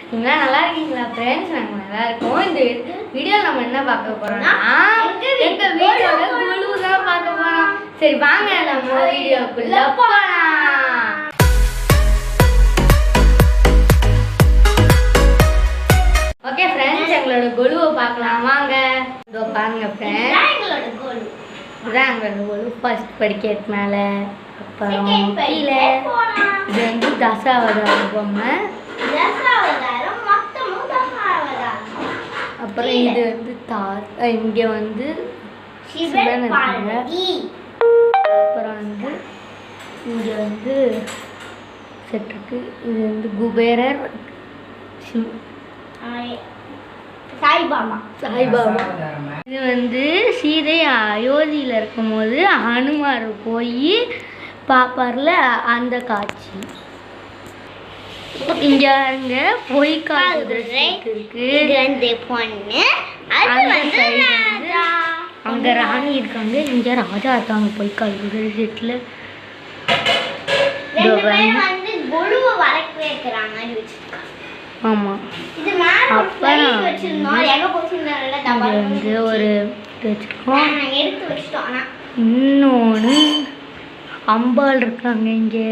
நீங்களா நல்லா இருக்கீங்களா ஃப்ரெண்ட்ஸ்? நாங்கள் நல்லா இருக்கோம். இந்த வீடியோவில் நம்ம என்ன பார்க்க போகிறோம்னா எங்கள் வீட்டோட குழு தான் பார்க்க போகிறோம். சரி வாங்க நம்ம வீடியோக்குள்ளே போகலாம். ஓகே ஃப்ரெண்ட்ஸ், எங்களோட குழுவை பார்க்கலாம் வாங்க. இதோ பாருங்க ஃப்ரெண்ட்ஸ், இதுதான் எங்களோட குழு. ஃபர்ஸ்ட் படிக்கிறது மேலே, அப்புறம் கீழே இது வந்து தசாவதாரம் பொம்மை, அப்புறம் இது வந்து இங்கே வந்து சிவன் இருக்காங்க, அப்புறம் வந்து இங்கே வந்து செட் இருக்கு. இது வந்து குபேரர், சாய்பாபா. இது வந்து சீதை அயோத்தியில் இருக்கும்போது ஹனுமார் போய் பாப்பார்ல அந்த காட்சி. இங்க அங்க பொய்க்கால் இருக்கு, அங்க ராணி இருக்காங்க, இங்க ராஜா இருக்காங்க. பொய்க்கால் குதிரை செட்ல ஆமா. அப்புறம் வந்து ஒரு வச்சிருக்கோம். இன்னொன்று அம்பாள் இருக்காங்க, இங்கே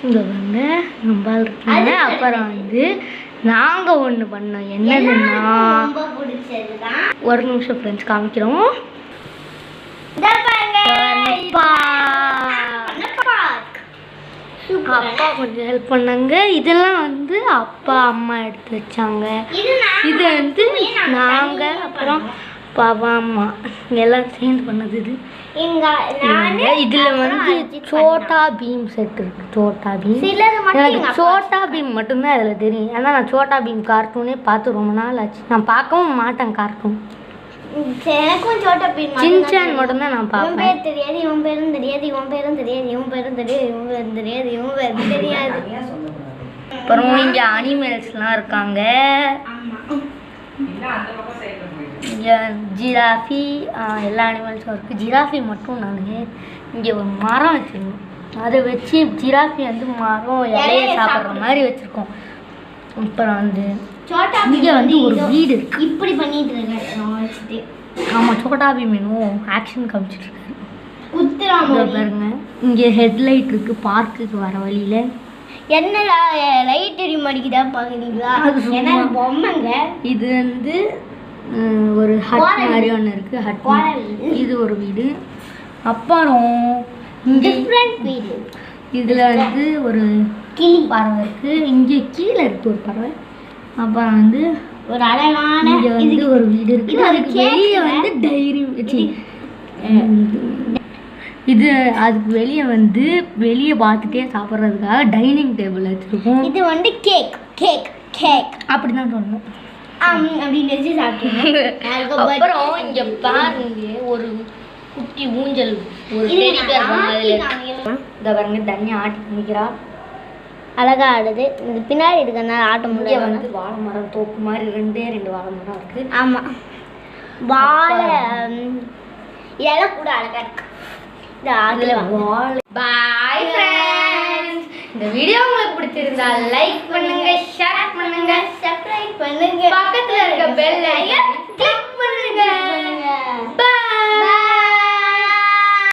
இங்கே வந்து அம்பாள் இருக்காங்க. அப்புறம் வந்து நாங்கள் ஒன்று பண்ணோம், என்னதுன்னா ஒரு நிமிஷம் ஃப்ரெண்ட்ஸ் காமிக்கிறோம். அப்பா கொஞ்சம் ஹெல்ப் பண்ணாங்க. இதெல்லாம் வந்து அப்பா அம்மா எடுத்து வச்சாங்க. இது வந்து நாங்கள் அப்புறம் பாப்பா அம்மா எல்லாம் சேர்ந்து பண்ணது. இது இதில் வந்து சோட்டா பீம் செட் இருக்கு. சோட்டா பீம் எனக்கு சோட்டா பீம் மட்டும்தான் அதில் தெரியும். ஏன்னா நான் சோட்டா பீம் கார்ட்டூனே பார்த்து ரொம்ப நாள் ஆச்சு. நான் பார்க்கவும் மாட்டேன் கார்ட்டூன். எனக்கும் சோட்டா பீம் சின்சான் மட்டும்தான் நான் பார்ப்பேன். தெரியாது, இவன் பேரும் தெரியாது, இவன் பேரும் தெரியாது, இவன் பேரும் தெரியாது, இவன் பேரும் தெரியாது, இவன் பேரும் தெரியாது. அப்புறம் இங்கே அனிமல்ஸ்லாம் இருக்காங்க. இங்கே ஜிராஃபி, எல்லா அனிமல்ஸும் இருக்குது. ஜிராஃபி மட்டும் நான் இங்கே ஒரு மரம் வச்சுருக்கோம். அதை வச்சு ஜிராஃபி வந்து மரம் இலையை சாப்பிட்ற மாதிரி வச்சுருக்கோம். அப்புறம் வந்து இங்கே வந்து ஒரு வீடு இருக்குது. இப்படி பண்ணிட்டு இருக்கேன். ஆமாம், சோட்டா பீம் ஆக்ஷன் காமிச்சிட்டு இருக்காரு பாருங்க. இங்கே ஹெட்லைட் இருக்குது பார்க்குக்கு வர வழியில். என்னடா லைட் எரி மாடிக்குதா பார்க்குறீங்களா? ஏன்னா பொம்மைங்க. இது வந்து ஒரு ஹட் மாதிரி ஒன்று இருக்குது. ஹட் இது ஒரு வீடு. அப்புறம் இங்கே வீடு. இதில் வந்து ஒரு கிளி பறவை இருக்குது. இங்கே கீழே இருக்குது ஒரு பறவை. அப்புறம் வந்து ஒரு அழகான இங்கே வந்து ஒரு வீடு இருக்குது. அதுக்கு வெளியே வந்து டைரி வச்சு இது அதுக்கு வெளியே வந்து வெளியே பார்த்துட்டே சாப்பிட்றதுக்காக டைனிங் டேபிள் வச்சுருக்கோம். இது வந்து கேக் கேக் கேக் அப்படி தான் சொல்லணும் அப்படின்னு வச்சு சாப்பிட்டோம். அப்புறம் இங்கே பாருங்க ஒரு குட்டி ஊஞ்சல், ஒரு பெரிய இந்த பாருங்க தண்ணி ஆட்டி நிற்கிறா, அழகா ஆடுது. இந்த பின்னாடி இருக்கிறதுனால ஆட்ட முடியாது. வந்து வாழை மரம் தோப்பு மாதிரி ரெண்டு வாழை மரம் இருக்கு. ஆமாம், வாழை இலை கூட அழகா இருக்கு. பாய் ஃப்ரெண்ட்ஸ், இந்த வீடியோ உங்களுக்கு பிடிச்சிருந்தா லைக் பண்ணுங்க, ஷேர் பண்ணுங்க, சப்ஸ்கிரைப் பண்ணுங்க, பக்கத்துல இருக்க பெல் ஐகானை கிளிக் பண்ணுங்க.